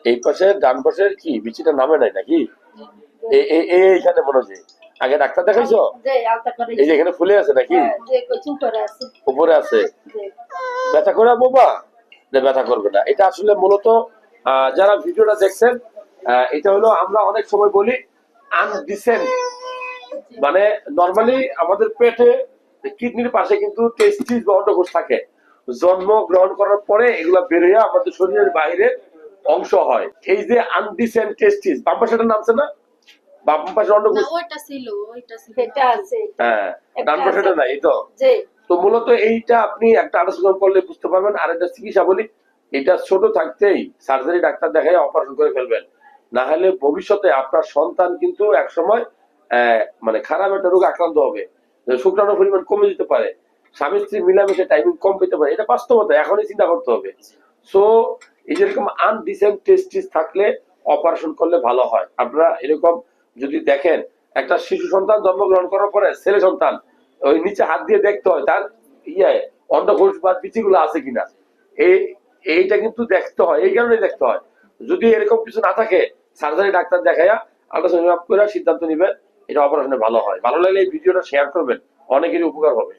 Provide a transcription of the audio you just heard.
এই পাশে ডান পাশের কি বিচিটা নামে নাই নাকি? এইখানে মনে হচ্ছে আগে ডাক্তার দেখাইছো? এই যে এখানে ফুলে আছে নাকি? উপরে আছে। ব্যথা করে বাবা? ব্যথা করবে না। এটা আসলে মূলত যারা ভিডিওটা দেখছেন, এটা হলো আমরা অনেক সময় বলি আনডিসেন্ট, মানে নরমালি আমাদের পেটে কিডনির পাশে কিন্তু টেস্টিস বা অন্ডকোষ থাকে। জন্ম গ্রহণ করার পরে এগুলা বেরিয়ে আমাদের শরীরের বাইরে অংশ হয়। এই যে আনডিসেন্ট টেস্টিস, বাম পাশেটা নামছে না? বাম পাশে অন্ডকোষ হ্যাঁ, ডান পাশেটা নাই তো। তো মূলত এইটা আপনি একটা আলোচনা করলে বুঝতে পারবেন। আর একটা চিকিৎসা বলি, এটা ছোট থাকতেই সার্জারি ডাক্তার দেখায় অপারেশন করে ফেলবেন, না হলে ভবিষ্যতে আপনার সন্তান কিন্তু একসময় মানে খারাপ একটা রোগ আক্রান্ত হবে, শুক্রাণুর পরিমাণ কমে যেতে পারে, স্বামী স্ত্রী মিলামিশে টাইমিং কম পেতে পারে। এটা বাস্তবতা, এখনই চিন্তা করতে হবে। সো এই যেরকম আনডিসেন্ট টেস্টিস থাকলে অপারেশন করলে ভালো হয়। আপনারা এরকম যদি দেখেন, একটা শিশু সন্তান জন্মগ্রহণ করার পরে ছেলে সন্তান, ওই নিচে হাত দিয়ে দেখতে হয় তার অন্ডকোষ বা বিচিগুলো আছে কিনা। এই এইটা কিন্তু দেখতে হয়, এই কারণে দেখতে হয়। যদি এরকম কিছু না থাকে, সার্জারি ডাক্তার দেখাইয়া আল্ট্রাসাউন্ড করে সিদ্ধান্ত নিবেন, এটা অপারেশনে ভালো হয়। ভালো লাগলে এই ভিডিওটা শেয়ার করবেন, অনেকেরই উপকার হবে।